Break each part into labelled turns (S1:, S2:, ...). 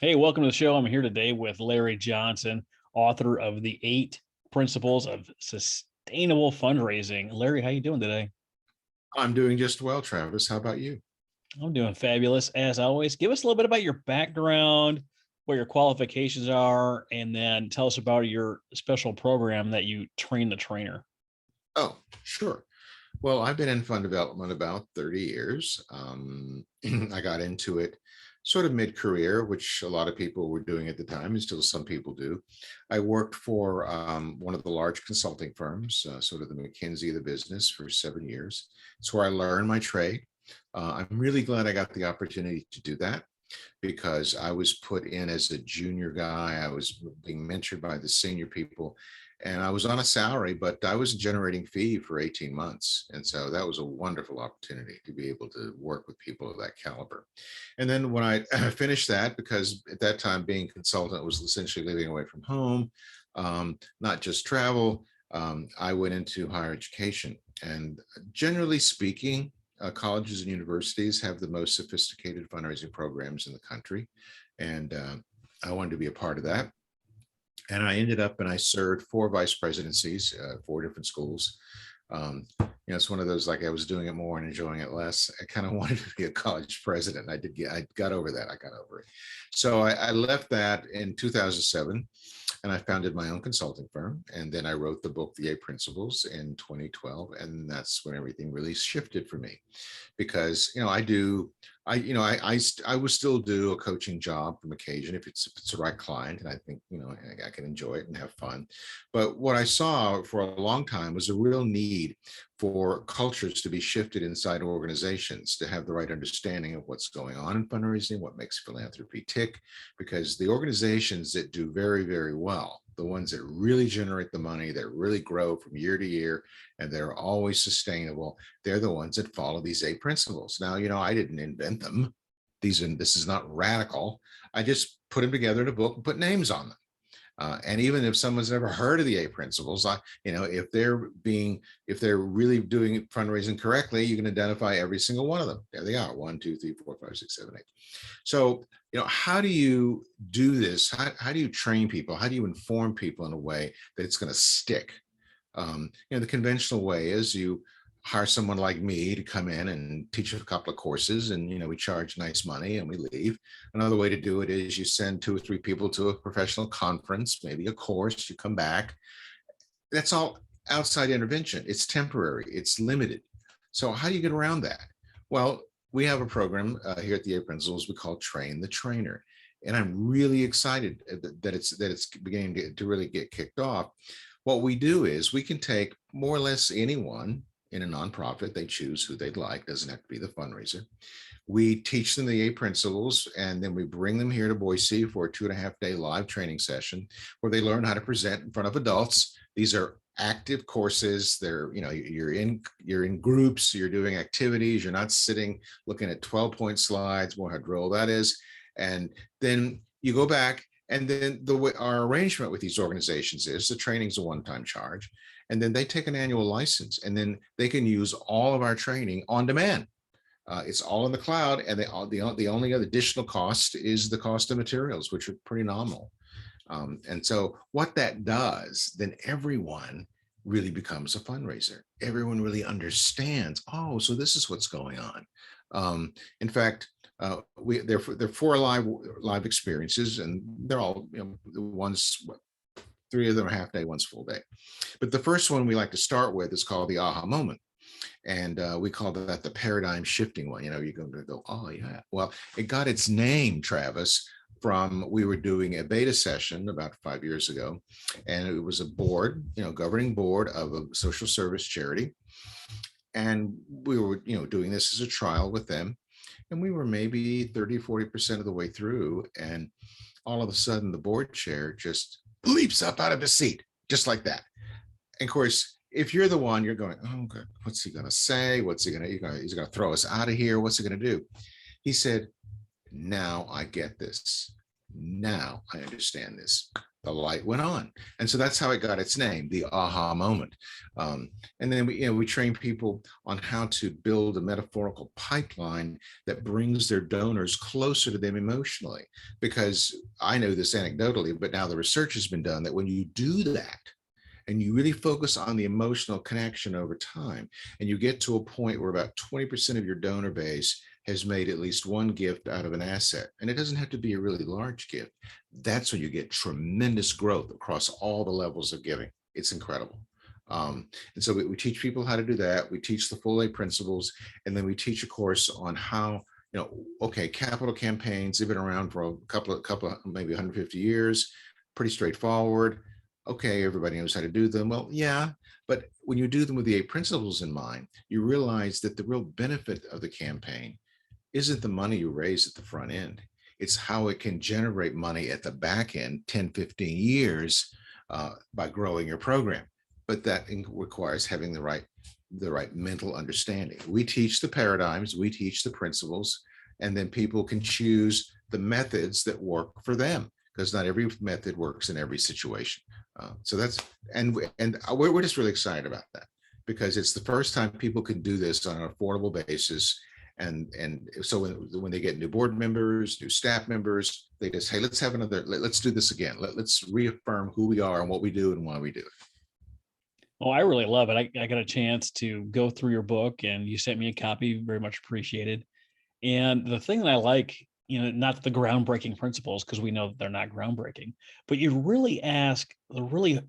S1: Hey, welcome to the show. I'm here today with Larry Johnson, author of The 8 Principles of Sustainable Fundraising. Larry, how you doing today?
S2: I'm doing just well, Travis. How about you?
S1: I'm doing fabulous as always. Give us a little bit about your background, what your qualifications are, and then tell us about your special program that you train the trainer.
S2: Oh, sure. Well, I've been in fund development about 30 years. I got into it sort of mid-career, which a lot of people were doing at the time, and still some people do. I worked for one of the large consulting firms, sort of the McKinsey of the business, for 7 years. It's where I learned my trade. I'm really glad I got the opportunity to do that because I was put in as a junior guy. I was being mentored by the senior people, and I was on a salary, but I was generating fee for 18 months. And so that was a wonderful opportunity to be able to work with people of that caliber. And then when I finished that, because at that time being a consultant was essentially living away from home, not just travel, I went into higher education. And generally speaking, colleges and universities have the most sophisticated fundraising programs in the country. And I wanted to be a part of that. And I ended up and I served 4 vice presidencies, 4 different schools. It's one of those, like, I was doing it more and enjoying it less. I kind of wanted to be a college president. I got over that. I got over it. So I left that in 2007 and I founded my own consulting firm. And then I wrote the book, The 8 Principles, in 2012. And that's when everything really shifted for me because, I will still do a coaching job from occasion if it's the right client, and I think I can enjoy it and have fun. But what I saw for a long time was a real need for cultures to be shifted inside organizations to have the right understanding of what's going on in fundraising, what makes philanthropy tick, because the organizations that do very, very well, the ones that really generate the money, that really grow from year to year, and they're always sustainable, they're the ones that follow these 8 principles. Now, I didn't invent them. This is not radical. I just put them together in a book and put names on them. And even if someone's never heard of the 8 principles, if they're really doing fundraising correctly, you can identify every single one of them. There they are: 1, 2, 3, 4, 5, 6, 7, 8. So, how do you do this? How do you train people? How do you inform people in a way that it's going to stick? The conventional way is you hire someone like me to come in and teach a couple of courses, and we charge nice money and we leave. Another way to do it is you send 2 or 3 people to a professional conference, maybe a course, you come back. That's all outside intervention. It's temporary, it's limited. So how do you get around that? Well, we have a program here at the 8 Principles we call Train the Trainer. And I'm really excited that it's beginning to really get kicked off. What we do is we can take more or less anyone in a nonprofit. They choose who they'd like, doesn't have to be the fundraiser. We teach them the 8 principles, and then we bring them here to Boise for a 2.5-day live training session where they learn how to present in front of adults. These are active courses. You're in groups, you're doing activities, you're not sitting looking at 12-point slides, more how droll that is. And then you go back, and then the way our arrangement with these organizations is the training's a one-time charge, and then they take an annual license, and then they can use all of our training on demand. It's all in the cloud, and the only other additional cost is the cost of materials, which are pretty nominal. And so what that does, then everyone really becomes a fundraiser. Everyone really understands, oh, so this is what's going on. In fact, they're 4 live experiences, and they're all, one's 3 of them are half day, one's full day. But the first one we like to start with is called the aha moment. And we call that the paradigm shifting one. You're going to go, oh yeah. Well, it got its name, Travis, from, we were doing a beta session about 5 years ago, and it was a board, governing board of a social service charity. And we were, doing this as a trial with them. And we were maybe 30-40% of the way through. And all of a sudden the board chair just leaps up out of his seat, just like that. And of course, if you're the one, you're going, oh, okay, what's he going to say? What's he going to, he's going to throw us out of here. What's he going to do? He said, now I get this. Now I understand this. the light went on. And so that's how it got its name, the aha moment. And then we train people on how to build a metaphorical pipeline that brings their donors closer to them emotionally. Because I know this anecdotally, but now the research has been done that when you do that, and you really focus on the emotional connection over time, and you get to a point where about 20% of your donor base has made at least one gift out of an asset, and it doesn't have to be a really large gift, that's when you get tremendous growth across all the levels of giving. It's incredible. And so we teach people how to do that. We teach the full A principles, and then we teach a course on how, okay, capital campaigns have been around for a couple of maybe 150 years, pretty straightforward. Okay, everybody knows how to do them. Well, yeah, but when you do them with the 8 principles in mind, you realize that the real benefit of the campaign isn't the money you raise at the front end. It's how it can generate money at the back end, 10, 15 years by growing your program. But that requires having the right mental understanding. We teach the paradigms, we teach the principles, and then people can choose the methods that work for them, because not every method works in every situation. So that's, and we're just really excited about that, because it's the first time people can do this on an affordable basis. And so when they get new board members, new staff members, they just, hey, let's have let's do this again. Let's reaffirm who we are and what we do and why we do it.
S1: Oh, I really love it. I got a chance to go through your book, and you sent me a copy, very much appreciated. And the thing that I like, not the groundbreaking principles, because we know that they're not groundbreaking, but you really ask the really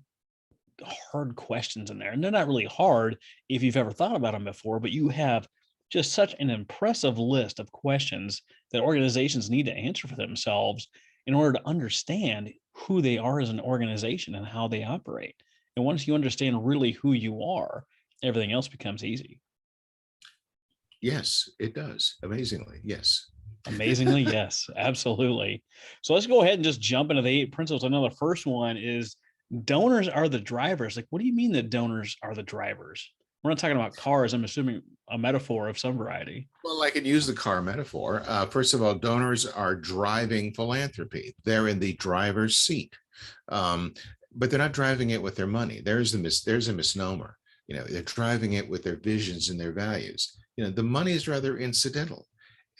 S1: hard questions in there. And they're not really hard if you've ever thought about them before, but you have just such an impressive list of questions that organizations need to answer for themselves in order to understand who they are as an organization and how they operate. And once you understand really who you are, everything else becomes easy.
S2: Yes, it does. Amazingly, yes.
S1: Amazingly, yes, absolutely. So let's go ahead and just jump into the 8 principles. I know the first one is donors are the drivers. Like, what do you mean that donors are the drivers? We're not talking about cars. I'm assuming a metaphor of some variety.
S2: Well, I can use the car metaphor. First of all, donors are driving philanthropy. They're in the driver's seat, but they're not driving it with their money. There's a misnomer. They're driving it with their visions and their values. The money is rather incidental.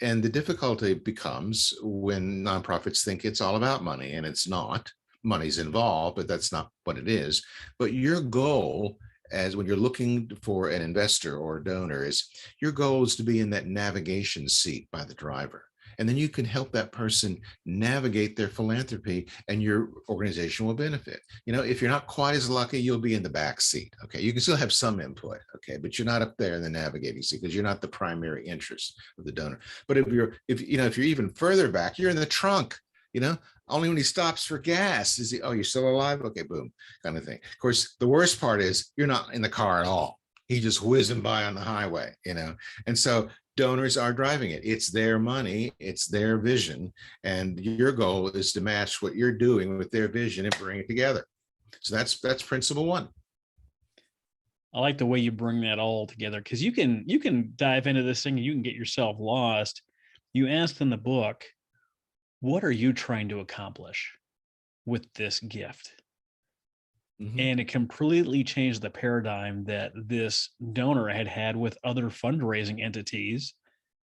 S2: And the difficulty becomes when nonprofits think it's all about money, and it's not. Money's involved, but that's not what it is. But your goal, as when you're looking for an investor or a donor, is your goal is to be in that navigation seat by the driver. And then you can help that person navigate their philanthropy, and your organization will benefit. If you're not quite as lucky, you'll be in the back seat. Okay, you can still have some input. Okay, but you're not up there in the navigating seat because you're not the primary interest of the donor. But if you're even further back, you're in the trunk. Only when he stops for gas is he, oh, you're still alive? Okay, boom, kind of thing. Of course, the worst part is you're not in the car at all. He just whizzing by on the highway, and so donors are driving it. It's their money, it's their vision, and your goal is to match what you're doing with their vision and bring it together. So that's principle 1.
S1: I like the way you bring that all together, because you can dive into this thing and you can get yourself lost. You asked in the book, what are you trying to accomplish with this gift? Mm-hmm. And it completely changed the paradigm that this donor had with other fundraising entities.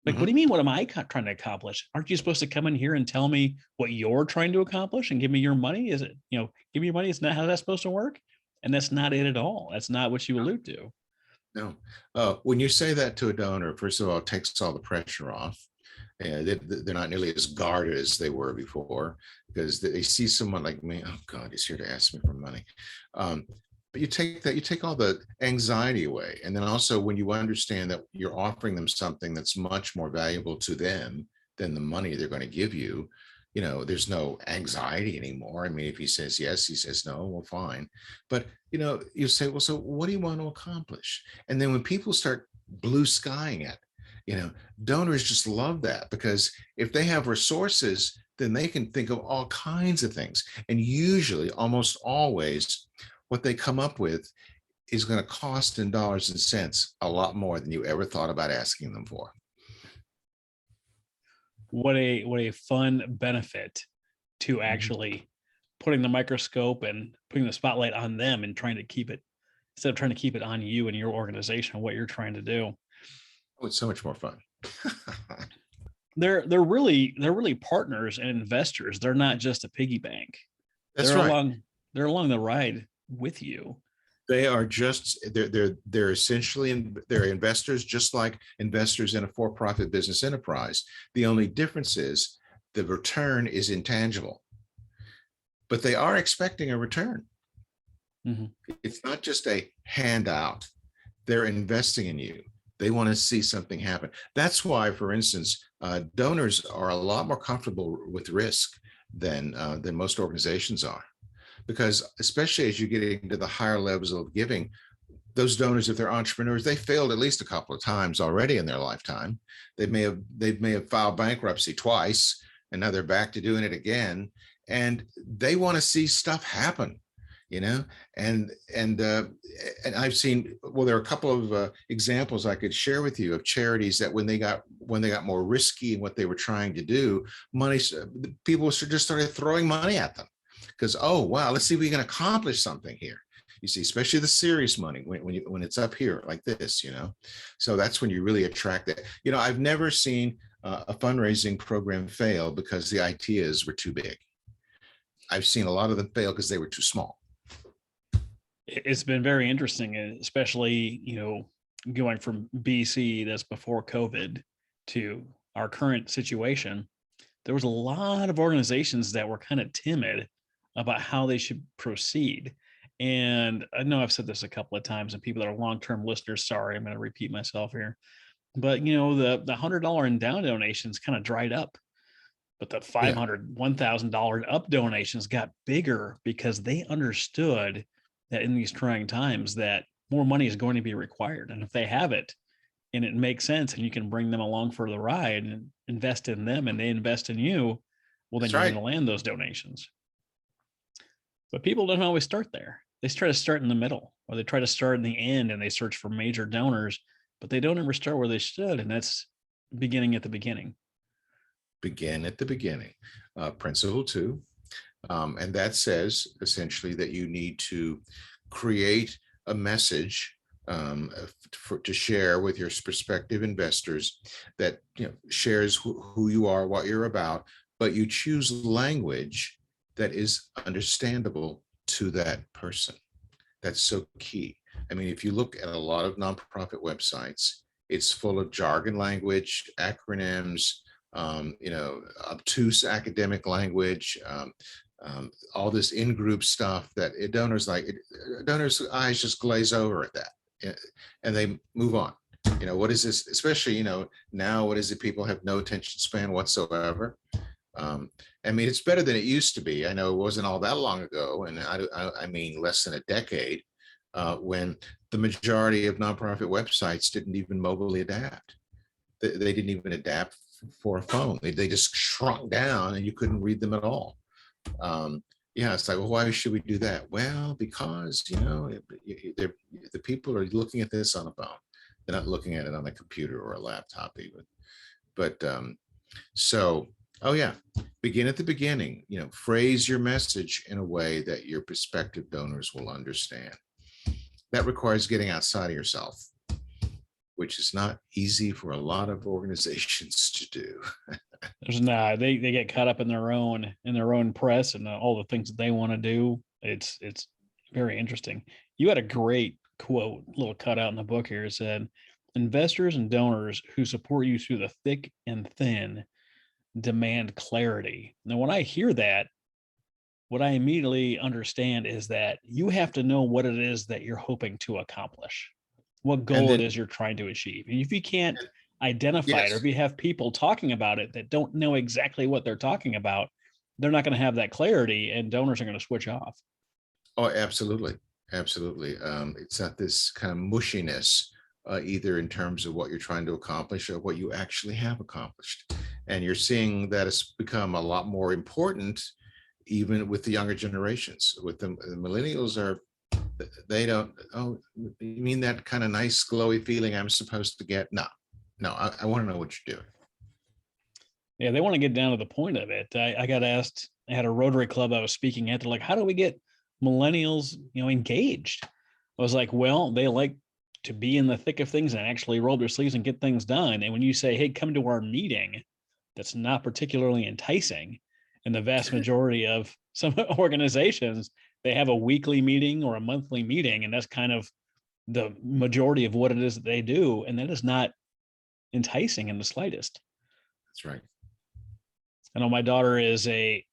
S1: Like, mm-hmm. What do you mean? What am I trying to accomplish? Aren't you supposed to come in here and tell me what you're trying to accomplish and give me your money? Is it, give me your money? It's not how that's supposed to work. And that's not it at all. That's not what you allude to.
S2: No. When you say that to a donor, first of all, it takes all the pressure off. They're not nearly as guarded as they were before, because they see someone like me. Oh God, he's here to ask me for money. But you take all the anxiety away. And then also, when you understand that you're offering them something that's much more valuable to them than the money they're going to give you, there's no anxiety anymore. I mean, if he says yes, he says no, well, fine. But, you say, well, so what do you want to accomplish? And then when people start blue skying it, donors just love that, because if they have resources, then they can think of all kinds of things. And usually, almost always, what they come up with is going to cost in dollars and cents a lot more than you ever thought about asking them for.
S1: What a fun benefit to actually putting the microscope and putting the spotlight on them and trying to keep it, instead of trying to keep it on you and your organization and what you're trying to do.
S2: Oh, it's so much more fun.
S1: They're really partners and investors. They're not just a piggy bank.
S2: That's
S1: They're
S2: right.
S1: along they're along the ride with you.
S2: They are just they're essentially they're investors, just like investors in a for-profit business enterprise. The only difference is the return is intangible, but they are expecting a return.
S1: Mhm.
S2: It's not just a handout. They're investing in you. They want to see something happen. That's why, for instance, donors are a lot more comfortable with risk than most organizations are, because especially as you get into the higher levels of giving, those donors, if they're entrepreneurs, they failed at least a couple of times already in their lifetime. They may have filed bankruptcy twice, and now they're back to doing it again, and they want to see stuff happen, you know. And and uh, and I've seen, well, there are a couple of examples I could share with you of charities that when they got more risky in what they were trying to do, money people just started throwing money at them because, oh wow, let's see if we can accomplish something here. You see, especially the serious money when it's up here like this, you know. So that's when you really attract that. You know, I've never seen a fundraising program fail because the ideas were too big. I've seen a lot of them fail because they were too small.
S1: It's been very interesting, and especially, going from BC, that's before COVID, to our current situation. There was a lot of organizations that were kind of timid about how they should proceed. And I know I've said this a couple of times, and people that are long-term listeners, sorry, I'm going to repeat myself here. But the $100 and down donations kind of dried up. But the
S2: Yeah,
S1: 500, $1,000 up donations got bigger because they understood that in these trying times that more money is going to be required. And if they have it and it makes sense and you can bring them along for the ride and invest in them and they invest in you, well, then
S2: that's
S1: you're going
S2: right.
S1: to land those donations. But people don't always start there. They try to start in the middle, or they try to start in the end and they search for major donors, but they don't ever start where they should. And that's beginning at the beginning.
S2: Begin at the beginning. Principle two, and that says essentially that you need to create a message to share with your prospective investors that, shares who you are, what you're about, but you choose language that is understandable to that person. That's so key. I mean, if you look at a lot of nonprofit websites, it's full of jargon language, acronyms, obtuse academic language, all this in-group stuff that donors' eyes just glaze over at that, and they move on. What is this? Especially, now, what is it? People have no attention span whatsoever. I mean, it's better than it used to be. I know it wasn't all that long ago, and I mean less than a decade, when the majority of nonprofit websites didn't even mobilely adapt. They didn't even adapt for a phone. They just shrunk down, and you couldn't read them at all. Yeah, it's like, well, why should we do that? Well, because the people are looking at this on a phone. They're not looking at it on a computer or a laptop even. But so, oh yeah, begin at the beginning. Phrase your message in a way that your prospective donors will understand. That requires getting outside of yourself, which is not easy for a lot of organizations to do.
S1: There's not, they get caught up in their own press and all the things that they want to do. It's very interesting. You had a great quote, little cutout in the book here. It said, investors and donors who support you through the thick and thin demand clarity. Now, when I hear that, what I immediately understand is that you have to know what it is that you're hoping to accomplish, what
S2: And
S1: goal it
S2: then,
S1: is you're trying to achieve. And if you can't identify it, or if
S2: yes,
S1: you have people talking about it that don't know exactly what they're talking about, they're not going to have that clarity and donors are going to switch off.
S2: oh, absolutely, absolutely. It's not this kind of mushiness, either in terms of what you're trying to accomplish or what you actually have accomplished. And you're seeing that it's become a lot more important, even with the younger generations. With the millennials are, they don't. Oh, you mean that kind of nice, glowy feeling I'm supposed to get? No, no. I want to know what you're doing.
S1: Yeah, they want to get down to the point of it. I got asked had a Rotary Club I was speaking at. They're like, how do we get millennials, engaged? I was like, well, they like to be in the thick of things and actually roll their sleeves and get things done. And when you say, hey, come to our meeting, that's not particularly enticing. And the vast majority of some organizations, they have a weekly meeting or a monthly meeting, and that's kind of the majority of what it is that they do. And that is not enticing in the slightest.
S2: That's right.
S1: I know my daughter is a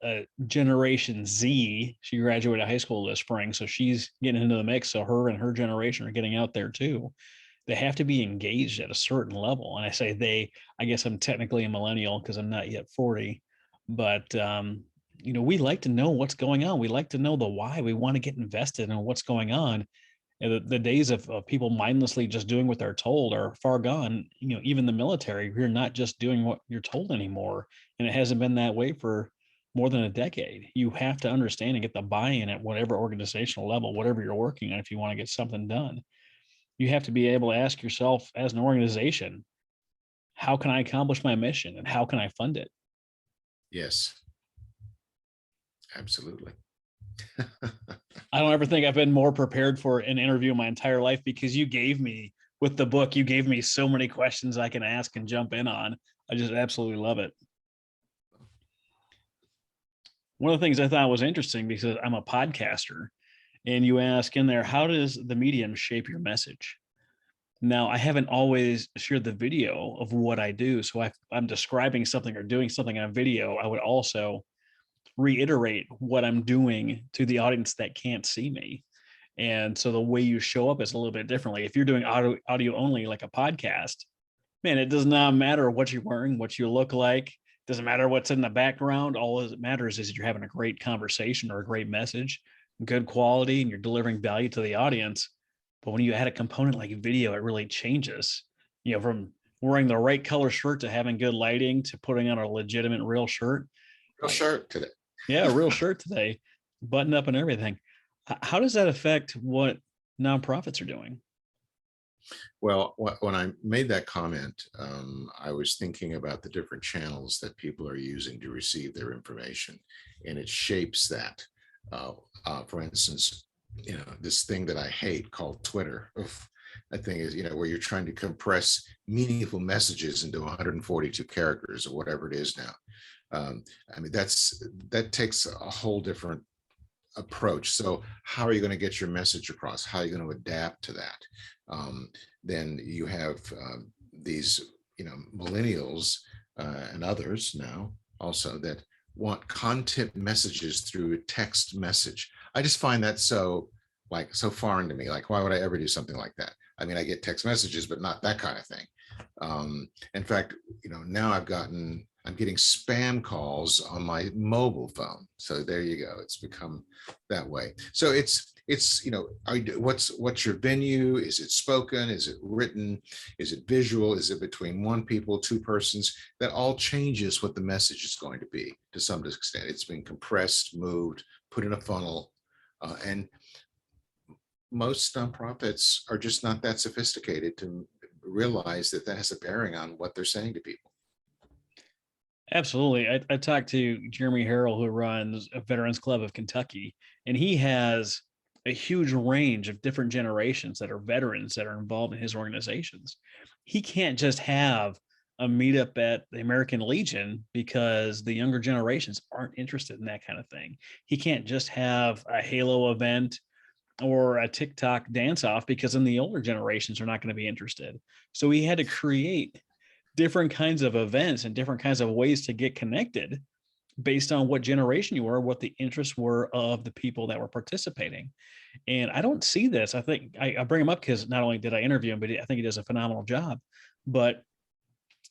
S1: Generation Z. She graduated high school this spring, so she's getting into the mix. So her and her generation are getting out there too. They have to be engaged at a certain level. And I say they, I guess I'm technically a millennial because I'm not yet 40, but we like to know what's going on. We like to know the why. We want to get invested in what's going on. And the days of people mindlessly just doing what they're told are far gone. Even the military, you're not just doing what you're told anymore. And it hasn't been that way for more than a decade. You have to understand and get the buy-in at whatever organizational level, whatever you're working on, if you want to get something done. You have to be able to ask yourself as an organization, how can I accomplish my mission and how can I fund it?
S2: Yes, absolutely.
S1: I don't ever think I've been more prepared for an interview in my entire life because with the book, you gave me so many questions I can ask and jump in on. I just absolutely love it. One of the things I thought was interesting because I'm a podcaster, and you ask in there, how does the medium shape your message? Now, I haven't always shared the video of what I do. So if I'm describing something or doing something on video, I would also reiterate what I'm doing to the audience that can't see me. And so the way you show up is a little bit differently. If you're doing audio only, like a podcast, man, it does not matter what you're wearing, what you look like. Doesn't matter what's in the background. All that matters is you're having a great conversation or a great message, good quality, and you're delivering value to the audience. But when you add a component like video, it really changes. From wearing the right color shirt to having good lighting to putting on a legitimate real shirt.
S2: Real shirt today.
S1: Yeah, a real shirt today, button up and everything. How does that affect what nonprofits are doing?
S2: Well, when I made that comment, I was thinking about the different channels that people are using to receive their information, and it shapes that. For instance, this thing that I hate called Twitter. Oof, that thing is, where you're trying to compress meaningful messages into 142 characters or whatever it is now. I mean, that takes a whole different approach. So how are you going to get your message across? How are you going to adapt to that? Then you have these, millennials and others now also that want content messages through a text message. I just find that so foreign to me. Like, why would I ever do something like that? I mean, I get text messages, but not that kind of thing. In fact, now I'm getting spam calls on my mobile phone. So there you go. It's become that way. So it's what's your venue? Is it spoken? Is it written? Is it visual? Is it between one people, two persons? That all changes what the message is going to be to some extent. It's been compressed, moved, put in a funnel, and most nonprofits are just not that sophisticated to realize that that has a bearing on what they're saying to people.
S1: Absolutely. I talked to Jeremy Harrell, who runs a Veterans Club of Kentucky, and he has a huge range of different generations that are veterans that are involved in his organizations. He can't just have a meetup at the American Legion because the younger generations aren't interested in that kind of thing. He can't just have a Halo event or a TikTok dance off because then the older generations are not going to be interested. So he had to create different kinds of events and different kinds of ways to get connected based on what generation you were, what the interests were of the people that were participating. And I don't see this. I think I bring him up because not only did I interview him, but I think he does a phenomenal job. But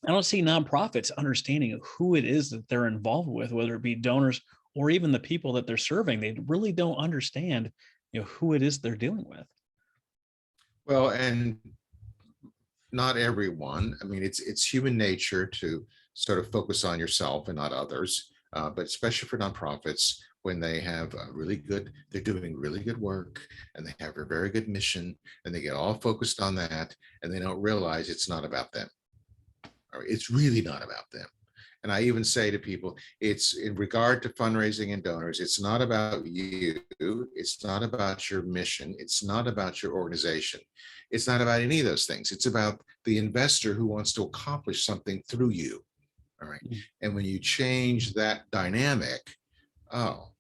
S1: I don't see nonprofits understanding who it is that they're involved with, whether it be donors or even the people that they're serving. They really don't understand, who it is they're dealing with.
S2: Well, and not everyone. I mean, it's human nature to sort of focus on yourself and not others. But especially for nonprofits, when they have they're doing really good work and they have a very good mission and they get all focused on that and they don't realize it's not about them. Or it's really not about them. And I even say to people, it's in regard to fundraising and donors, it's not about you. It's not about your mission. It's not about your organization. It's not about any of those things. It's about the investor who wants to accomplish something through you. All right.
S1: Mm.
S2: And when you change that dynamic, oh,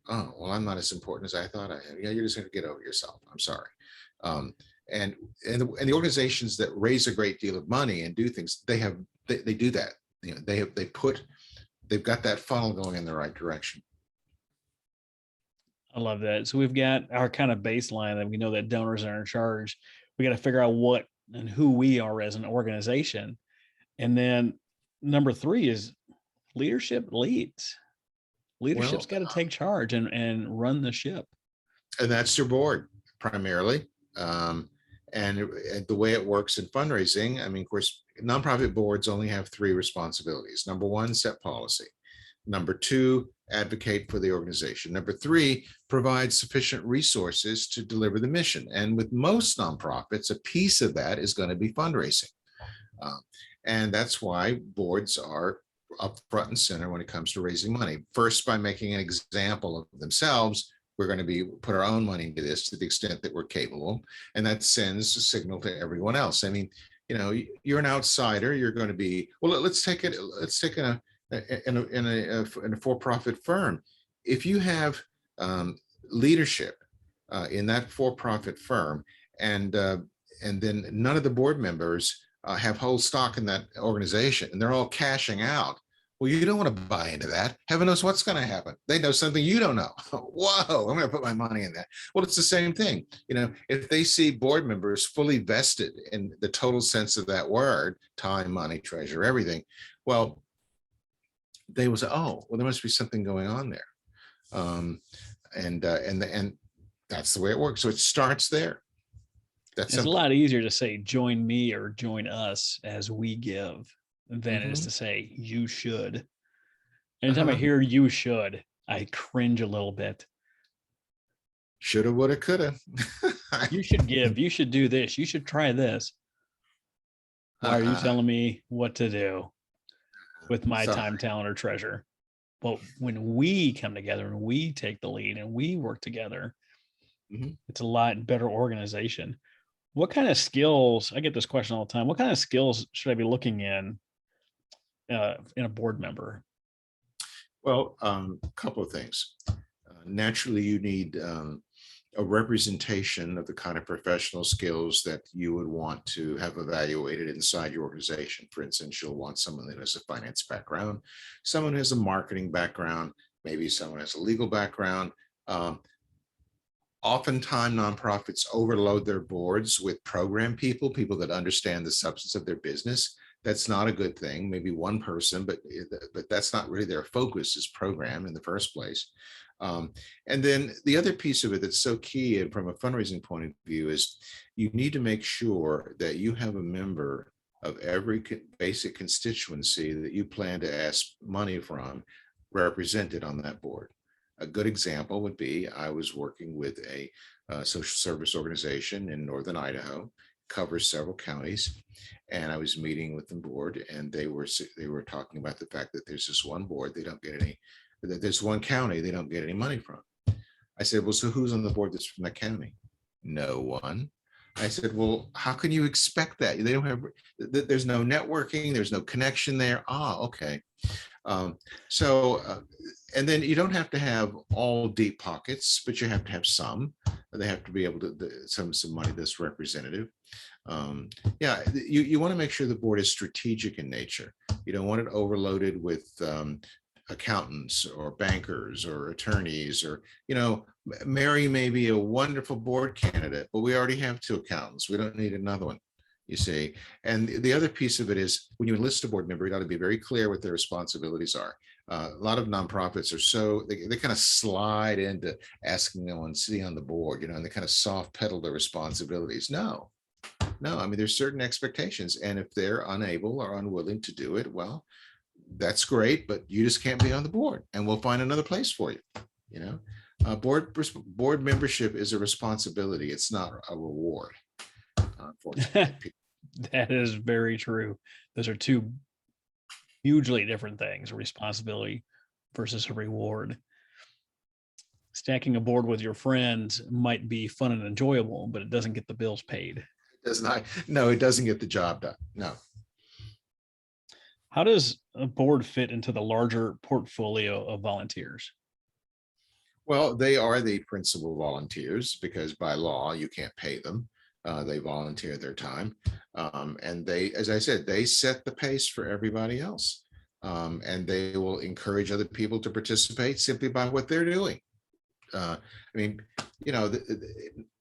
S2: well, I'm not as important as I thought I am. Yeah, you're just going to get over yourself. I'm sorry. Um, and the organizations that raise a great deal of money and do things, they do that. You know, they've got that funnel going in the right direction.
S1: I love that. So we've got our kind of baseline that we know that donors are in charge. We got to figure out what and who we are as an organization. And then number three is leadership leads. Leadership's
S2: Well,
S1: got to take charge and run the ship.
S2: and that's your board primarily. Um, and the way it works in fundraising, I mean, of course, nonprofit boards only have three responsibilities. Number one, set policy. Number two, advocate for the organization. Number three, provide sufficient resources to deliver the mission. And with most nonprofits, a piece of that is going to be fundraising. Um, and that's why boards are up front and center when it comes to raising money. First, by making an example of themselves, we're going to put our own money into this to the extent that we're capable, and that sends a signal to everyone else. I mean, you know, you're an outsider. You're going to be, well. Let's take it. Let's take in a for-profit firm. If you have leadership in that for-profit firm, and then none of the board members have whole stock in that organization, and they're all cashing out. Well, you don't want to buy into that. Heaven knows what's going to happen. They know something you don't know. Whoa, I'm going to put my money in that. Well, it's the same thing. You know, if they see board members fully vested in the total sense of that word, time, money, treasure, everything, well, they will say, oh, well, there must be something going on there. And that's the way it works. So it starts there.
S1: It's a lot easier to say join me or join us as we give than it is to say you should. Anytime I hear you should, I cringe a little bit.
S2: Shoulda, woulda, coulda.
S1: You should give. You should do this. You should try this. Why are you telling me what to do with my time, talent, or treasure? But when we come together and we take the lead and we work together, it's a lot better organization. What kind of skills, I get this question all the time, what kind of skills should I be looking in a board member?
S2: Well, a couple of things. Naturally, you need a representation of the kind of professional skills that you would want to have evaluated inside your organization. For instance, you'll want someone that has a finance background, someone who has a marketing background, maybe someone has a legal background. Oftentimes, nonprofits overload their boards with program people that understand the substance of their business. That's not a good thing. Maybe one person, but that's not really their focus is program in the first place. And then the other piece of it that's so key and from a fundraising point of view is you need to make sure that you have a member of every basic constituency that you plan to ask money from represented on that board. A good example would be I was working with a social service organization in northern Idaho, covers several counties, and I was meeting with the board, and they were talking about the fact that there's this one board they don't get any, that there's one county they don't get any money from. I said, well, so who's on the board that's from that county? No one. I said, well, how can you expect that? They don't have, there's no networking, there's no connection there. Ah, okay. And then you don't have to have all deep pockets, but you have to have some. They have to be able to some money that's representative. You want to make sure the board is strategic in nature. You don't want it overloaded with accountants or bankers or attorneys, or, you know, Mary may be a wonderful board candidate, but we already have 2 accountants. We don't need another one, you see. And the other piece of it is when you enlist a board member, you got to be very clear what their responsibilities are. A lot of nonprofits are they kind of slide into asking them on sitting on the board, you know, and they kind of soft pedal their responsibilities. No, I mean, there's certain expectations. And if they're unable or unwilling to do it, well, that's great, but you just can't be on the board and we'll find another place for you. You know, board membership is a responsibility. It's not a reward.
S1: That is very true. Those are 2 hugely different things, a responsibility versus a reward. Stacking a board with your friends might be fun and enjoyable, but it doesn't get the bills paid.
S2: It does not. No, it doesn't get the job done. No.
S1: How does a board fit into the larger portfolio of volunteers?
S2: Well, they are the principal volunteers because by law you can't pay them. They volunteer their time, and they, as I said, they set the pace for everybody else, and they will encourage other people to participate simply by what they're doing. I mean, you know,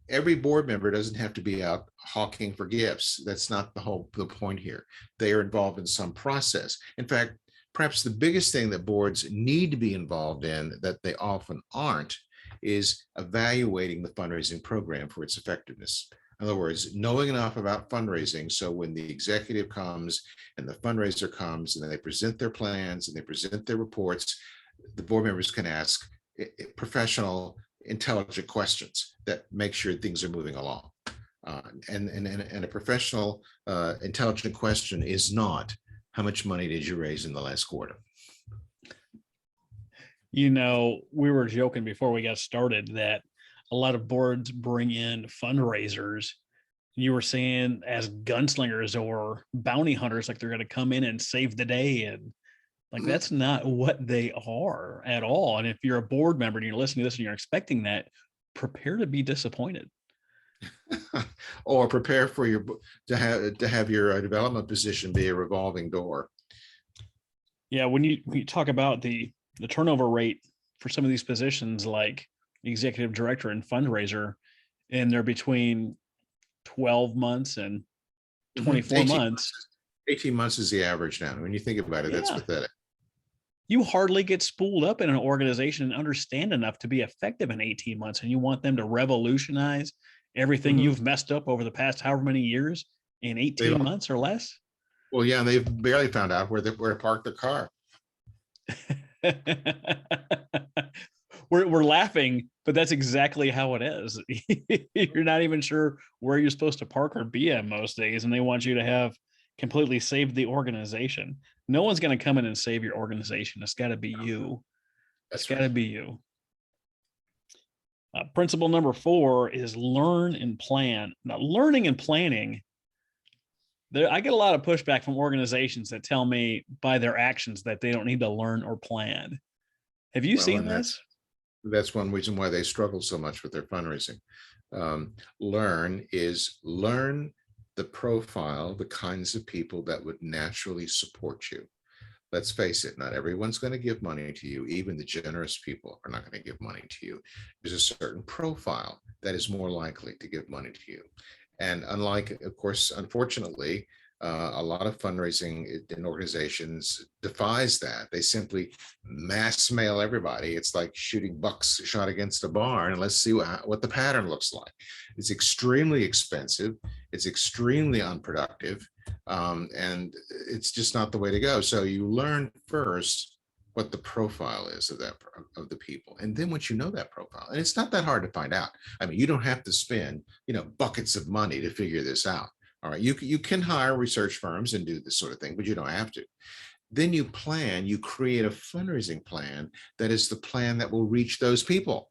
S2: every board member doesn't have to be out hawking for gifts. That's not the point here. They are involved in some process. In fact, perhaps the biggest thing that boards need to be involved in that they often aren't is evaluating the fundraising program for its effectiveness. In other words, knowing enough about fundraising so when the executive comes and the fundraiser comes and they present their plans and they present their reports, the board members can ask professional, intelligent questions that make sure things are moving along. And a professional, intelligent question is not, how much money did you raise in the last quarter?
S1: You know, we were joking before we got started that a lot of boards bring in fundraisers. You were saying as gunslingers or bounty hunters, like they're going to come in and save the day. And like, that's not what they are at all. And if you're a board member and you're listening to this and you're expecting that, prepare to be disappointed.
S2: Or prepare for your to have your development position be a revolving door.
S1: Yeah, when you talk about the turnover rate for some of these positions, like executive director and fundraiser, and they're between 12 months and 24
S2: 18
S1: months.
S2: 18 months is the average now. When you think about it, that's pathetic.
S1: You hardly get spooled up in an organization and understand enough to be effective in 18 months. And you want them to revolutionize everything you've messed up over the past however many years in 18 months or less.
S2: Well, yeah, and they've barely found out where to park their car.
S1: We're laughing, but that's exactly how it is. You're not even sure where you're supposed to park or be at most days, and they want you to have completely saved the organization. No one's going to come in and save your organization. It's got to be you. It's got to be you. Principle number 4 is learn and plan. Now, learning and planning, I get a lot of pushback from organizations that tell me by their actions that they don't need to learn or plan. Have you seen this?
S2: That's one reason why they struggle so much with their fundraising. Learn the profile, the kinds of people that would naturally support you. Let's face it, not everyone's going to give money to you. Even the generous people are not going to give money to you. There's a certain profile that is more likely to give money to you. And unlike, of course, unfortunately, a lot of fundraising in organizations defies that. They simply mass mail everybody. It's like shooting bucks shot against a barn, and let's see what the pattern looks like. It's extremely expensive. It's extremely unproductive. And it's just not the way to go. So you learn first what the profile is of the people. And then once you know that profile, and it's not that hard to find out. I mean, you don't have to spend, buckets of money to figure this out. All right. You can hire research firms and do this sort of thing, but you don't have to. Then you create a fundraising plan that is the plan that will reach those people.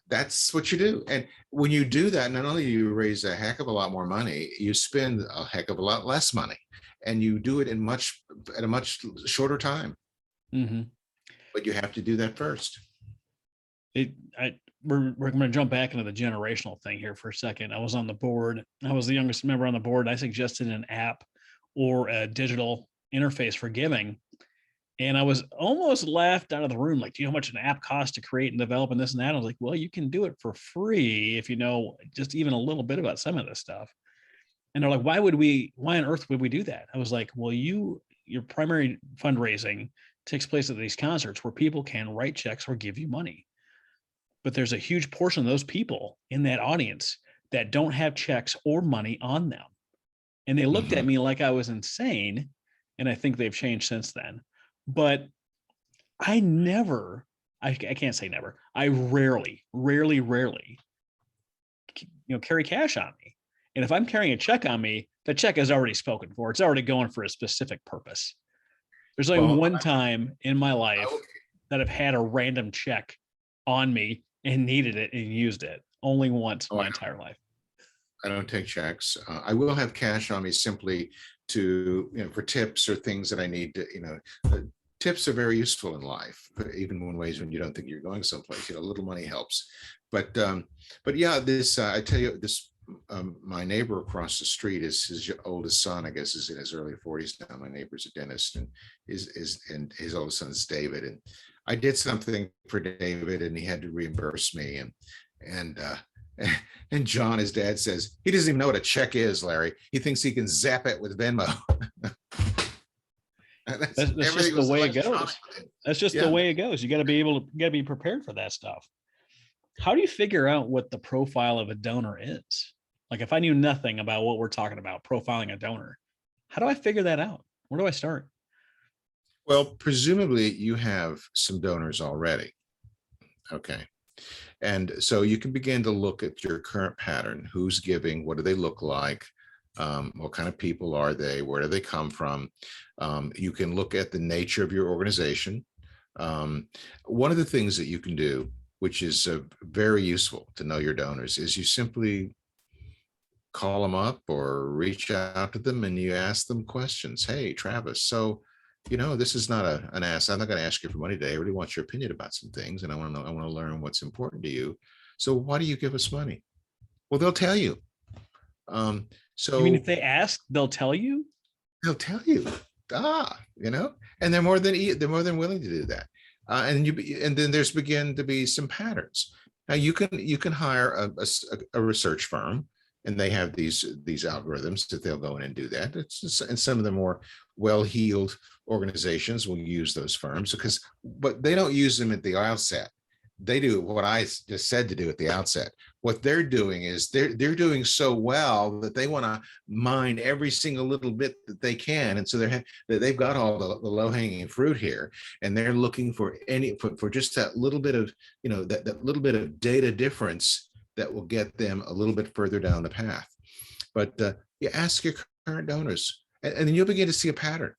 S2: That's what you do. And when you do that, not only do you raise a heck of a lot more money, you spend a heck of a lot less money, and you do it at a much shorter time. But you have to do that first.
S1: We're going to jump back into the generational thing here for a second. I was on the board. I was the youngest member on the board. I suggested an app or a digital interface for giving. And I was almost laughed out of the room. Like, do you know how much an app costs to create and develop and this and that? I was like, well, you can do it for free if you know just even a little bit about some of this stuff. And they're like, why on earth would we do that? I was like, well, your primary fundraising takes place at these concerts where people can write checks or give you money. But there's a huge portion of those people in that audience that don't have checks or money on them. And they looked at me like I was insane. And I think they've changed since then. But I can't say never. I rarely, carry cash on me. And if I'm carrying a check on me, the check is already spoken for. It's already going for a specific purpose. There's only
S2: Well,
S1: one time in my
S2: I,
S1: life that I've had a random check on me and needed it and used it. Only once
S2: oh,
S1: my entire life.
S2: I don't take checks. I will have cash on me simply to, for tips or things that I need to, tips are very useful in life, even in ways when you don't think you're going someplace. A little money helps. But yeah, this I tell you, this my neighbor across the street is his oldest son. I guess is in his early 40s now. My neighbor's a dentist, and and his oldest son is David. And I did something for David, and he had to reimburse me. And and John, his dad, says he doesn't even know what a check is, Larry. He thinks he can zap it with Venmo.
S1: That's just the way it goes. That's just the way it goes. You got to be prepared for that stuff. How do you figure out what the profile of a donor is? Like if I knew nothing about what we're talking about, profiling a donor, how do I figure that out? Where do I start?
S2: Well, presumably you have some donors already. Okay. And so you can begin to look at your current pattern. Who's giving? What do they look like? What kind of people are they? Where do they come from? You can look at the nature of your organization. One of the things that you can do, which is very useful to know your donors, is you simply call them up or reach out to them and you ask them questions. Hey, Travis, so this is not an ask. I'm not going to ask you for money today. I really want your opinion about some things, and I want to know. I want to learn what's important to you. So why do you give us money? Well, they'll tell you.
S1: You mean if they ask, they'll tell you?
S2: They'll tell you. And they're more than willing to do that. And then there's begin to be some patterns. Now you can hire a research firm, and they have these algorithms that they'll go in and do that. And some of the more well-heeled organizations will use those firms but they don't use them at the outset. They do what I just said to do at the outset. What they're doing is they're doing so well that they want to mine every single little bit that they can, and so they've got all the low-hanging fruit here, and they're looking for just that little bit of that little bit of data difference that will get them a little bit further down the path. But you ask your current donors, and then you'll begin to see a pattern.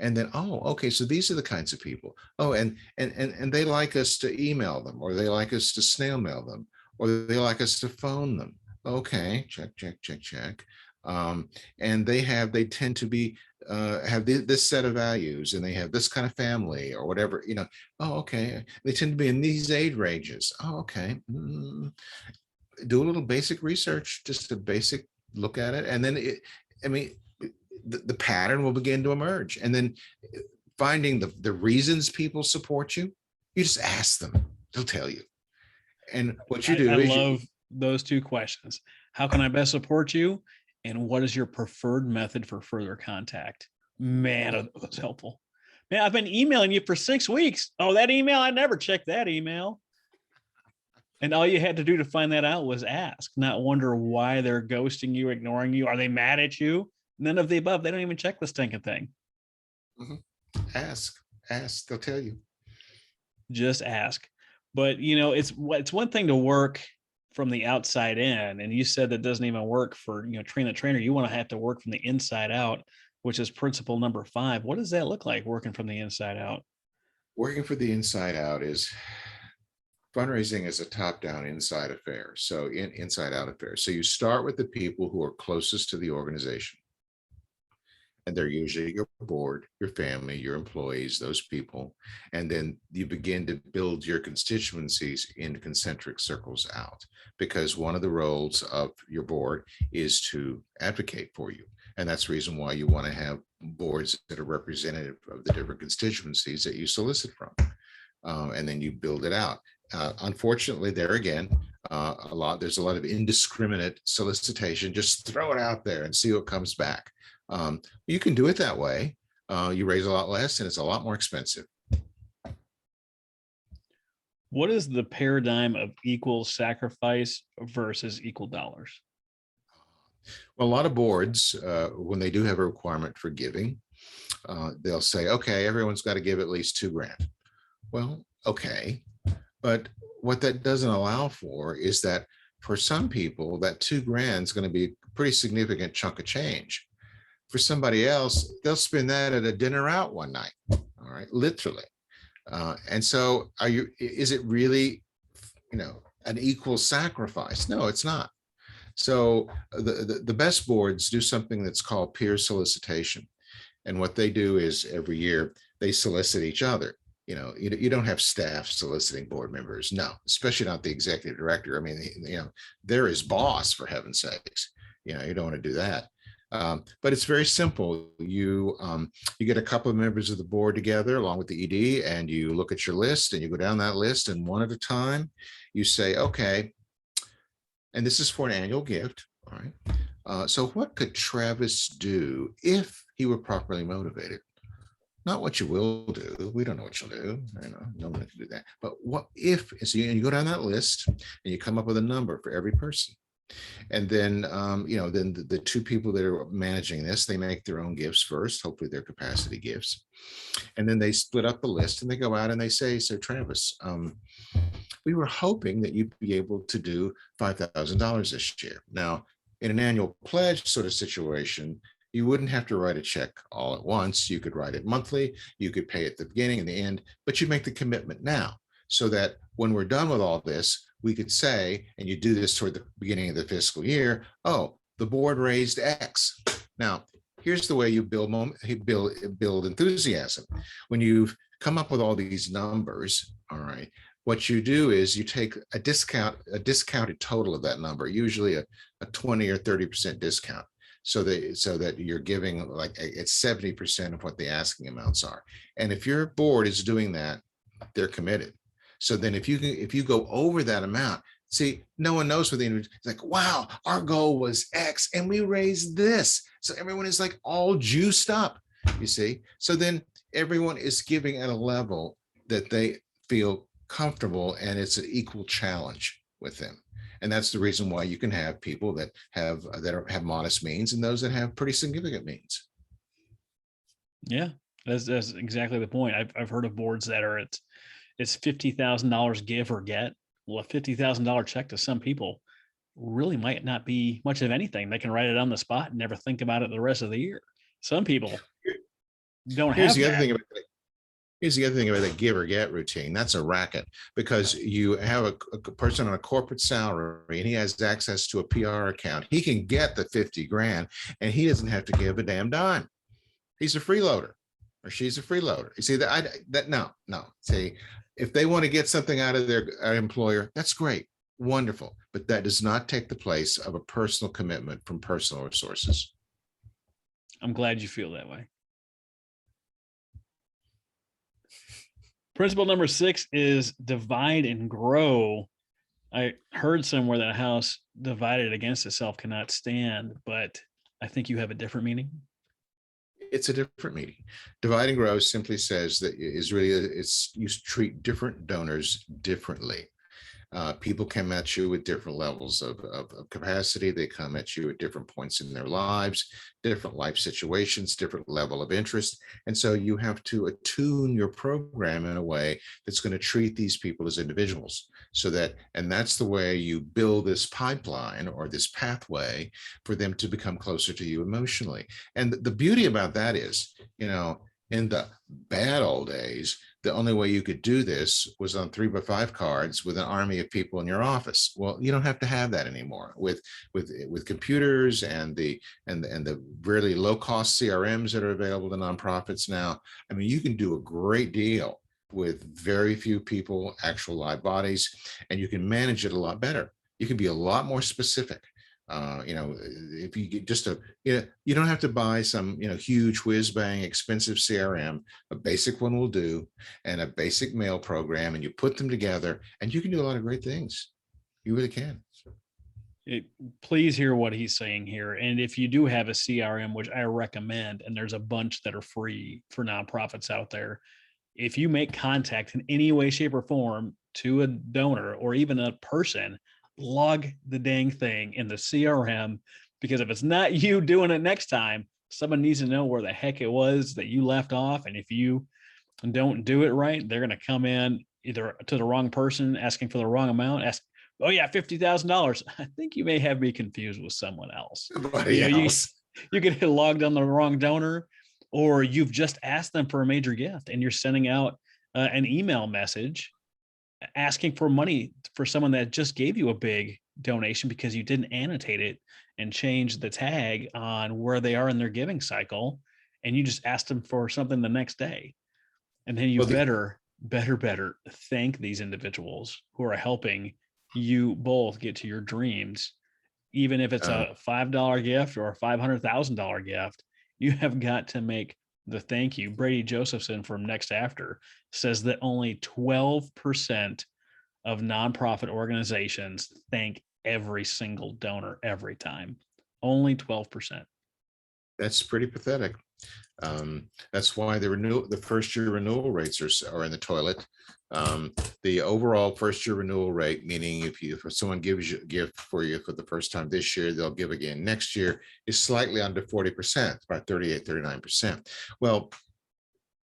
S2: And then, oh, okay, so these are the kinds of people. Oh, and they like us to email them, or they like us to snail mail them, or they like us to phone them. Okay, check. And they tend to be have this set of values, and they have this kind of family or whatever. Oh, okay. They tend to be in these age ranges. Oh, okay. Do a little basic research, just a basic look at it, and then the pattern will begin to emerge. And then finding the reasons people support you, you just ask them, they'll tell you. And what you do
S1: I love those two questions. How can I best support you? And what is your preferred method for further contact? Man, that's helpful. Man, I've been emailing you for 6 weeks. Oh, that email, I never checked that email. And all you had to do to find that out was ask, not wonder why they're ghosting you, ignoring you. Are they mad at you? None of the above. They don't even check the stinking thing.
S2: Mm-hmm. Ask. They'll tell you.
S1: Just ask. But it's one thing to work from the outside in, and you said that doesn't even work for train the trainer. You want to have to work from the inside out, which is principle number 5. What does that look like, working from the inside out?
S2: Working for the inside out is fundraising is a top-down inside affair. So inside out affair. So you start with the people who are closest to the organization. And they're usually your board, your family, your employees, those people. And then you begin to build your constituencies in concentric circles out, because one of the roles of your board is to advocate for you. And that's the reason why you want to have boards that are representative of the different constituencies that you solicit from. And then you build it out. Unfortunately, there again, there's a lot of indiscriminate solicitation. Just throw it out there and see what comes back. You can do it that way. You raise a lot less, and it's a lot more expensive.
S1: What is the paradigm of equal sacrifice versus equal dollars?
S2: Well, a lot of boards, when they do have a requirement for giving, they'll say, okay, everyone's got to give at least $2,000. Well, okay. But what that doesn't allow for is that for some people, that $2,000 is going to be pretty significant chunk of change. For somebody else, they'll spend that at a dinner out one night. All right, literally. And so is it really, an equal sacrifice? No, it's not. So the best boards do something that's called peer solicitation. And what they do is every year they solicit each other. You don't have staff soliciting board members. No, especially not the executive director. I mean, they're his boss, for heaven's sakes. You don't want to do that. But it's very simple. You get a couple of members of the board together along with the ED, and you look at your list and you go down that list, and one at a time, you say, okay, and this is for an annual gift. All right. So what could Travis do if he were properly motivated? Not what you will do. We don't know what you'll do. No one can do that. But what if, so you go down that list and you come up with a number for every person. And then, then the two people that are managing this, they make their own gifts first, hopefully their capacity gifts. And then they split up the list and they go out and they say, so Travis, we were hoping that you'd be able to do $5,000 this year. Now, in an annual pledge sort of situation, you wouldn't have to write a check all at once. You could write it monthly. You could pay at the beginning and the end, but you make the commitment now so that when we're done with all this, we could say, and you do this toward the beginning of the fiscal year, oh, the board raised X. Now, here's the way you build enthusiasm. When you've come up with all these numbers, all right, what you do is you take a discounted total of that number, usually a 20 or 30% discount. So that you're giving like it's 70% of what the asking amounts are. And if your board is doing that, they're committed. So then if you go over that amount, see, no one knows what it's like, wow, our goal was X and we raised this. So everyone is like all juiced up, you see? So then everyone is giving at a level that they feel comfortable and it's an equal challenge with them. And that's the reason why you can have people that have modest means and those that have pretty significant means.
S1: Yeah, that's exactly the point. I've heard of boards that are it's $50,000 give or get. Well, a $50,000 check to some people really might not be much of anything. They can write it on the spot and never think about it the rest of the year. Some people don't have that.
S2: Here's the other thing about the give or get routine. That's a racket because you have a person on a corporate salary and he has access to a PR account. He can get the 50 grand and he doesn't have to give a damn dime. He's a freeloader or she's a freeloader. You see no. See, if they want to get something out of their employer, that's great, wonderful. But that does not take the place of a personal commitment from personal resources.
S1: I'm glad you feel that way. Principle number 6 is divide and grow. I heard somewhere that a house divided against itself cannot stand, but I think you have a different meaning.
S2: It's a different meaning. Divide and grow simply says that you treat different donors differently. People come at you with different levels of capacity. They come at you at different points in their lives, different life situations, different level of interest. And so you have to attune your program in a way that's going to treat these people as individuals and that's the way you build this pipeline or this pathway for them to become closer to you emotionally. And the beauty about that is, in the bad old days, the only way you could do this was on 3x5 cards with an army of people in your office. Well, you don't have to have that anymore with computers and the really low cost CRMs that are available to nonprofits now. I mean, you can do a great deal with very few people, actual live bodies, and you can manage it a lot better. You can be a lot more specific. If you get you don't have to buy some, huge whiz bang expensive CRM. A basic one will do, and a basic mail program, and you put them together and you can do a lot of great things. You really can.
S1: Please hear what he's saying here. And if you do have a CRM, which I recommend, and there's a bunch that are free for nonprofits out there, if you make contact in any way, shape, or form to a donor or even a person, log the dang thing in the CRM, because if it's not you doing it next time, someone needs to know where the heck it was that you left off. And if you don't do it right, they're going to come in either to the wrong person, asking for the wrong amount, Oh yeah, $50,000. I think you may have me confused with someone else.
S2: Somebody
S1: You
S2: else.
S1: you get logged on the wrong donor, or you've just asked them for a major gift, and you're sending out an email message asking for money for someone that just gave you a big donation because you didn't annotate it and change the tag on where they are in their giving cycle, and you just asked them for something the next day. And then you
S2: Well, the
S1: better thank these individuals who are helping you both get to your dreams. Even if it's
S2: uh,
S1: a $5 gift or a $500,000 gift, you have got to make the thank you. Brady Josephson from Next After says that only 12% of nonprofit organizations thank every single donor every time. Only 12%.
S2: that's pretty pathetic. That's why the first year renewal rates are in the toilet. The overall first year renewal rate, meaning if someone gives you a gift for you for the first time this year, they'll give again next year, is slightly under 40%, about 38, 39%. Well,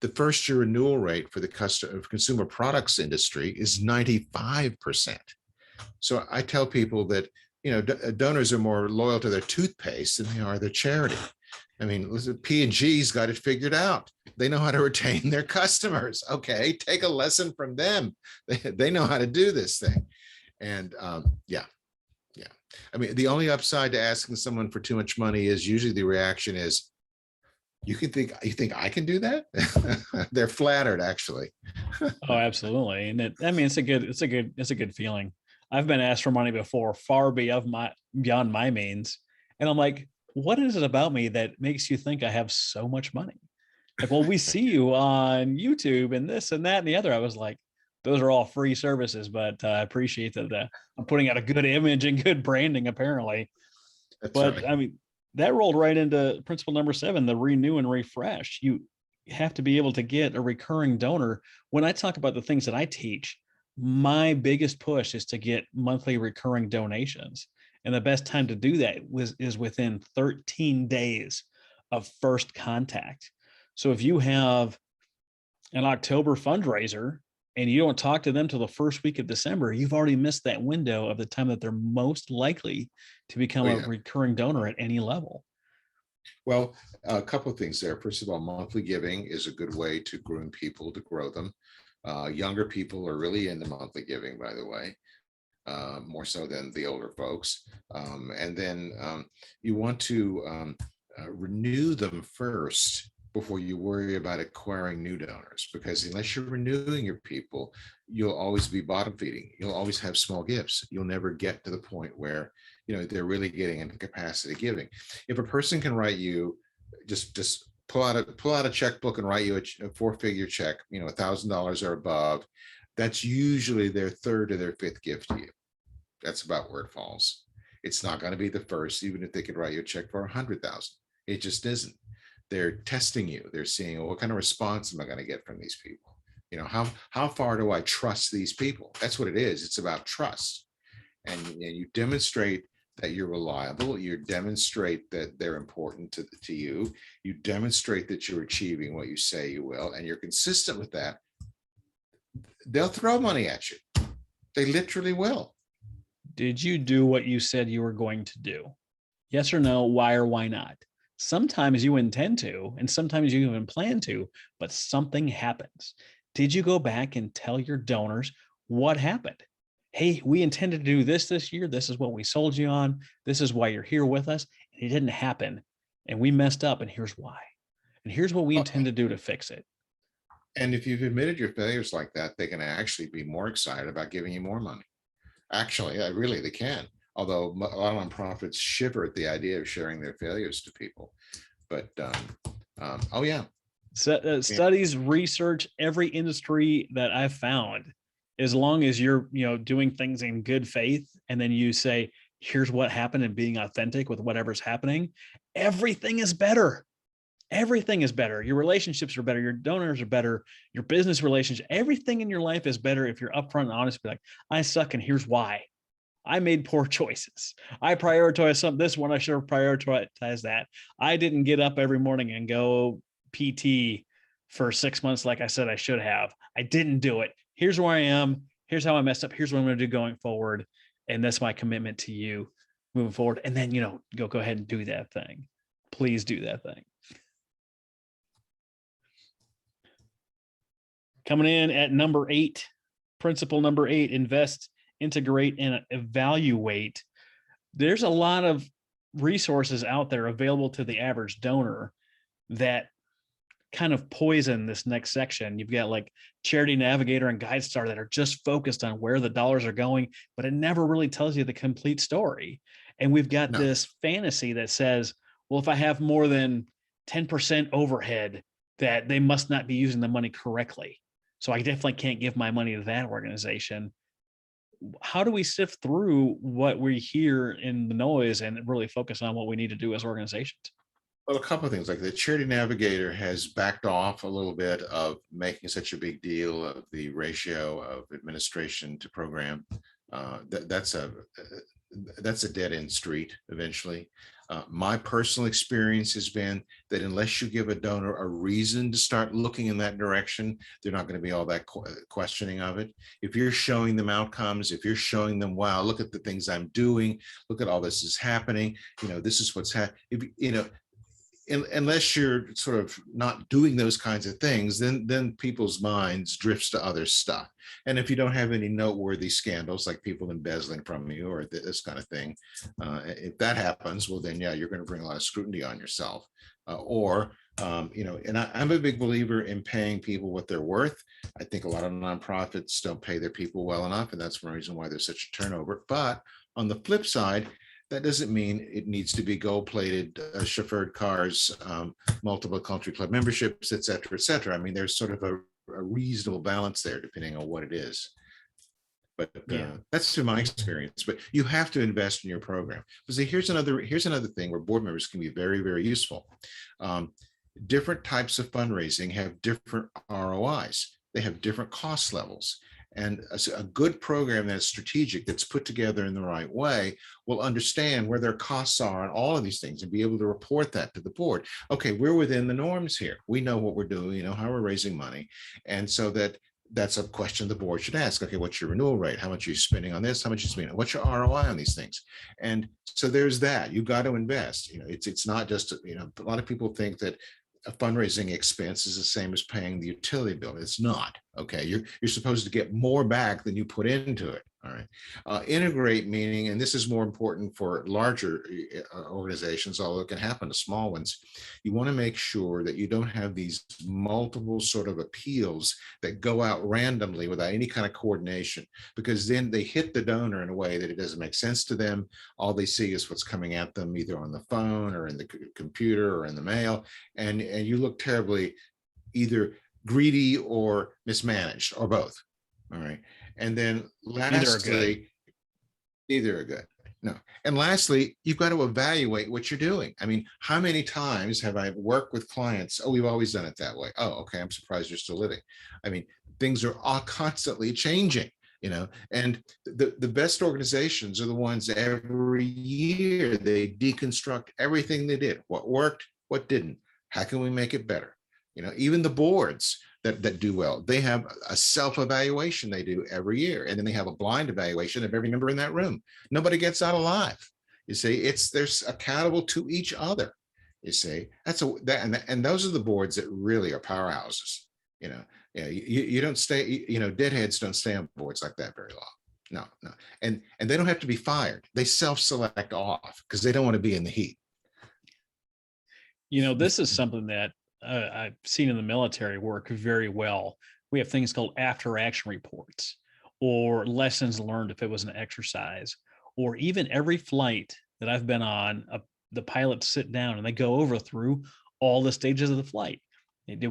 S2: the first year renewal rate for the consumer products industry is 95%. So I tell people that, donors are more loyal to their toothpaste than they are their charity. I mean, listen, P&G's got it figured out. They know how to retain their customers. Okay, take a lesson from them. They know how to do this thing. And yeah. I mean, the only upside to asking someone for too much money is usually the reaction is, you think I can do that? They're flattered, actually.
S1: Oh, absolutely. And it's a good feeling. I've been asked for money before, far beyond my means. And I'm like, what is it about me that makes you think I have so much money? Like, well, we see you on YouTube and this and that and the other. I was like, those are all free services, but I appreciate that I'm putting out a good image and good branding, apparently.
S2: That's
S1: But
S2: right.
S1: I mean, that rolled right into principle number 7, the renew and refresh. You have to be able to get a recurring donor. When I talk about the things that I teach, my biggest push is to get monthly recurring donations. And the best time to do that is within 13 days of first contact. So if you have an October fundraiser and you don't talk to them till the first week of December, you've already missed that window of the time that they're most likely to become
S2: Oh
S1: a
S2: yeah.
S1: recurring donor at any level.
S2: Well, a couple of things there. First of all, monthly giving is a good way to groom people, to grow them. Younger people are really into monthly giving, by the way, more so than the older folks. And then you want to renew them first before you worry about acquiring new donors, because unless you're renewing your people, you'll always be bottom feeding. You'll always have small gifts. You'll never get to the point where they're really getting into capacity giving. If a person can write you, just pull out a checkbook and write you a 4-figure check, $1,000 or above, that's usually their third or their fifth gift to you. That's about where it falls. It's not going to be the first, even if they could write you a check for 100,000. It just isn't. They're testing you. They're seeing, well, what kind of response am I going to get from these people? How far do I trust these people? That's what it is. It's about trust. And you demonstrate that you're reliable. You demonstrate that they're important to you. You demonstrate that you're achieving what you say you will, and you're consistent with that. They'll throw money at you. They literally will.
S1: Did you do what you said you were going to do? Yes or no, why or why not? Sometimes you intend to, and sometimes you even plan to, but something happens. Did you go back and tell your donors what happened? Hey, we intended to do this year. This is what we sold you on. This is why you're here with us. And it didn't happen. And we messed up. And here's why. And here's what we intend to do to fix it.
S2: And if you've admitted your failures like that, they can actually be more excited about giving you more money. Actually, really, they can. Although a lot of nonprofits shiver at the idea of sharing their failures to people. But oh yeah.
S1: Studies, research, every industry that I've found, as long as you're doing things in good faith, and then you say, here's what happened, and being authentic with whatever's happening, everything is better. Everything is better. Your relationships are better. Your donors are better. Your business relationship, everything in your life is better if you're upfront and honest. Be like, I suck, and here's why. I made poor choices. I prioritized this one. I should have prioritized that. I didn't get up every morning and go PT for 6 months like I said I should have. I didn't do it. Here's where I am. Here's how I messed up. Here's what I'm going to do going forward. And that's my commitment to you moving forward. And then, go ahead and do that thing. Please do that thing. Coming in at number 8, principle number 8, invest, integrate, and evaluate. There's a lot of resources out there available to the average donor that kind of poison this next section. You've got like Charity Navigator and GuideStar that are just focused on where the dollars are going, but it never really tells you the complete story. And we've got this fantasy that says, well, if I have more than 10% overhead, that they must not be using the money correctly. So I definitely can't give my money to that organization. How do we sift through what we hear in the noise and really focus on what we need to do as organizations?
S2: Well, a couple of things. Like the Charity Navigator has backed off a little bit of making such a big deal of the ratio of administration to program. That's a dead end street eventually. My personal experience has been that unless you give a donor a reason to start looking in that direction, they're not going to be all that questioning of it. If you're showing them outcomes, if you're showing them, wow, look at the things I'm doing, look at all this is happening, this is what's happening, unless you're sort of not doing those kinds of things, then people's minds drifts to other stuff. And if you don't have any noteworthy scandals like people embezzling from you or this kind of thing, if that happens, well, then, yeah, you're going to bring a lot of scrutiny on yourself. And I'm a big believer in paying people what they're worth. I think a lot of nonprofits don't pay their people well enough, and that's one reason why there's such a turnover. But on the flip side, that doesn't mean it needs to be gold-plated, chauffeured cars, multiple country club memberships, et cetera, et cetera. I mean, there's sort of a reasonable balance there, depending on what it is. But that's through my experience. But you have to invest in your program. Because here's another thing where board members can be very, very useful. Different types of fundraising have different ROIs. They have different cost levels. And a good program that's strategic, that's put together in the right way, will understand where their costs are on all of these things and be able to report that to the board. Okay, we're within the norms here. We know what we're doing, how we're raising money. And so that's a question the board should ask. Okay, what's your renewal rate? How much are you spending on this? How much are you spending? What's your ROI on these things? And so there's that. You've got to invest. It's not just, a lot of people think that a fundraising expense is the same as paying the utility bill. It's not. Okay, you're supposed to get more back than you put into it. All right. Integrate meaning, and this is more important for larger organizations, although it can happen to small ones. You want to make sure that you don't have these multiple sort of appeals that go out randomly without any kind of coordination, because then they hit the donor in a way that it doesn't make sense to them. All they see is what's coming at them either on the phone or in the computer or in the mail, and you look terribly either greedy or mismanaged or both. All right. And then lastly, neither are good. No. And lastly, you've got to evaluate what you're doing. I mean, how many times have I worked with clients? Oh, we've always done it that way. Oh, okay. I'm surprised you're still living. I mean, things are all constantly changing, and the best organizations are the ones that every year they deconstruct everything they did, what worked, what didn't, how can we make it better? Even the boards that do well, they have a self-evaluation they do every year, and then they have a blind evaluation of every member in that room. Nobody gets out alive. You see, they're accountable to each other. You see, and those are the boards that really are powerhouses. You don't stay. Deadheads don't stay on boards like that very long. No, and they don't have to be fired. They self-select off because they don't want to be in the heat.
S1: This is something that I've seen in the military work very well. We have things called after action reports or lessons learned if it was an exercise, or even every flight that I've been on, the pilots sit down and they go over through all the stages of the flight. Do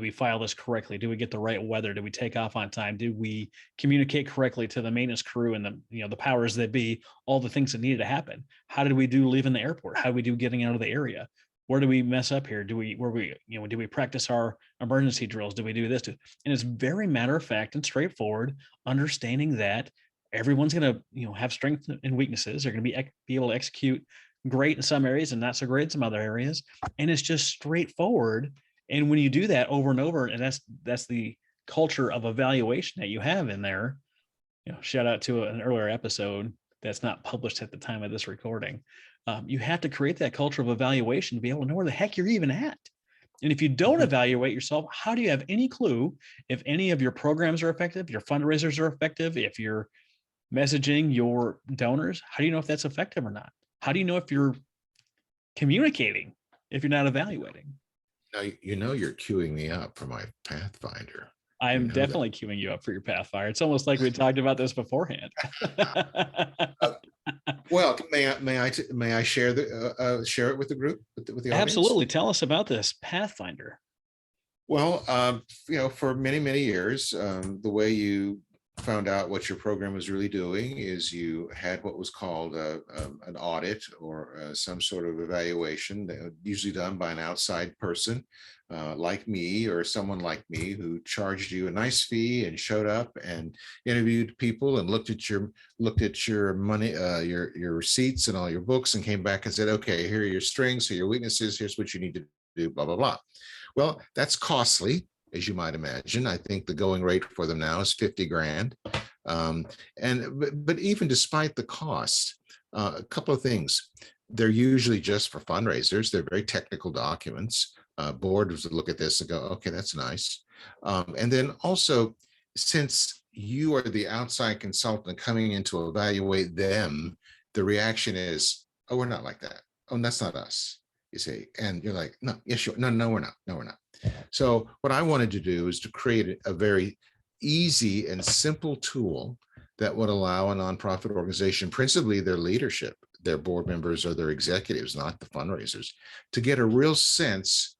S1: we file this correctly? Do we get the right weather? Do we take off on time? Do we communicate correctly to the maintenance crew and the powers that be, all the things that needed to happen? How did we do leaving the airport? How do we do getting out of the area? Where do we mess up here? Do we practice our emergency drills? Do we do this? And it's very matter of fact and straightforward, understanding that everyone's going to, have strengths and weaknesses. They're going to be able to execute great in some areas and not so great in some other areas. And it's just straightforward. And when you do that over and over, and that's the culture of evaluation that you have in there, shout out to an earlier episode that's not published at the time of this recording. You have to create that culture of evaluation to be able to know where the heck you're even at. And if you don't evaluate yourself, how do you have any clue if any of your programs are effective, your fundraisers are effective, if you're messaging your donors? How do you know if that's effective or not? How do you know if you're communicating if you're not evaluating?
S2: Now, you're queuing me up for my Pathfinder.
S1: I
S2: You
S1: am
S2: know that.
S1: definitely queuing you up for your Pathfinder. It's almost like we talked about this beforehand.
S2: Uh, well, may I share share it with the group, with the audience?
S1: Absolutely. Tell us about this Pathfinder.
S2: Well, for many, many years, the way you found out what your program was really doing is you had what was called an audit or some sort of evaluation, usually done by an outside person like me or someone like me, who charged you a nice fee and showed up and interviewed people and looked at your money, your receipts and all your books, and came back and said, okay, here are your strengths, here are your weaknesses, here's what you need to do, blah, blah, blah. Well, that's costly, as you might imagine. I think the going rate for them now is 50 grand. But even despite the cost, a couple of things. They're usually just for fundraisers. They're very technical documents. Boards would look at this and go, okay, that's nice. And then also, since you are the outside consultant coming in to evaluate them, the reaction is, oh, we're not like that. Oh, that's not us. You see, and you're like, no, yes, sure. No, we're not. No, we're not. So what I wanted to do is to create a very easy and simple tool that would allow a nonprofit organization, principally their leadership, their board members or their executives, not the fundraisers, to get a real sense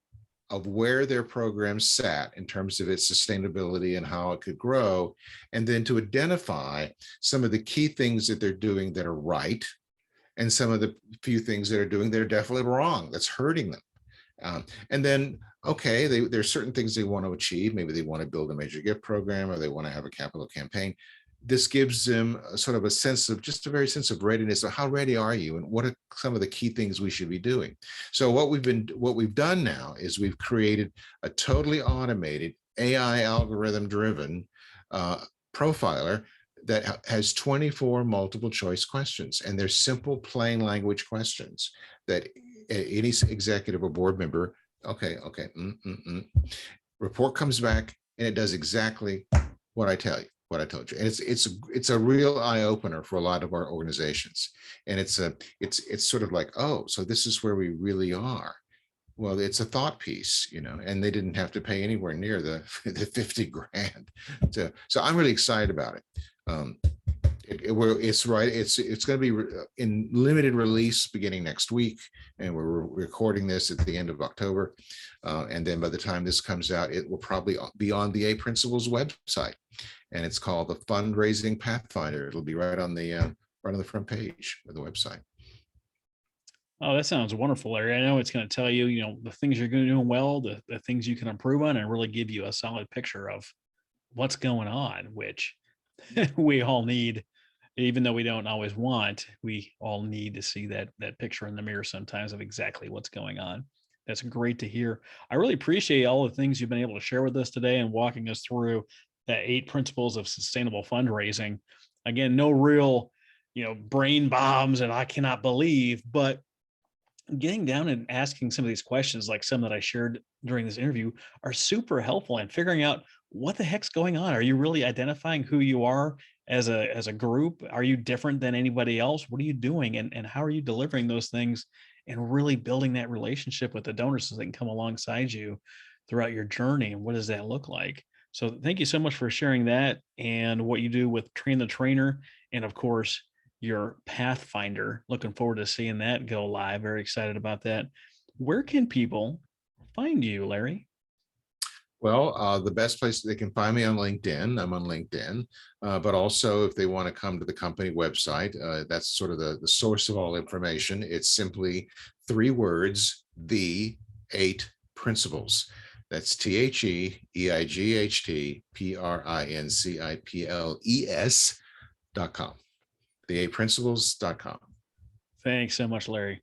S2: of where their program sat in terms of its sustainability and how it could grow, and then to identify some of the key things that they're doing that are right, and some of the few things that are doing that are definitely wrong, that's hurting them. And then, okay, there's certain things they want to achieve. Maybe they want to build a major gift program, or they want to have a capital campaign. This gives them a sort of a sense of, just a very sense of readiness. So how ready are you? And what are some of the key things we should be doing? So what we've done now is we've created a totally automated AI algorithm driven profiler that has 24 multiple choice questions, and they're simple, plain language questions that any executive or board member, okay, report comes back and it does exactly what I tell you, what I told you. And it's a real eye opener for a lot of our organizations. And it's sort of like, oh, so this is where we really are. Well, it's a thought piece, and they didn't have to pay anywhere near the 50 grand. So I'm really excited about it. It's right. It's going to be in limited release beginning next week, and we're recording this at the end of October. And then by the time this comes out, it will probably be on the A Principles website, and it's called the Fundraising Pathfinder. It'll be right on the front page of the website.
S1: Oh, that sounds wonderful, Larry. I know it's going to tell you, the things you're doing well, the things you can improve on, and really give you a solid picture of what's going on, which we all need, even though we don't always want. We all need to see that picture in the mirror sometimes of exactly what's going on. That's great to hear. I really appreciate all the things you've been able to share with us today and walking us through the 8 principles of sustainable fundraising. Again, no real, brain bombs and I cannot believe, but getting down and asking some of these questions, like some that I shared during this interview, are super helpful in figuring out what the heck's going on. Are you really identifying who you are as a group? Are you different than anybody else? What are you doing? And how are you delivering those things and really building that relationship with the donors so they can come alongside you throughout your journey? And what does that look like? So thank you so much for sharing that and what you do with Train the Trainer. And of course, your Pathfinder. Looking forward to seeing that go live. Very excited about that. Where can people find you, Larry?
S2: Well, the best place they can find me on LinkedIn. I'm on LinkedIn, but also if they want to come to the company website, that's sort of the source of all information. It's simply 3 words: the 8 principles. That's THEIGHTPRINCIPLES.com. The8principles.com.
S1: Thanks so much, Larry.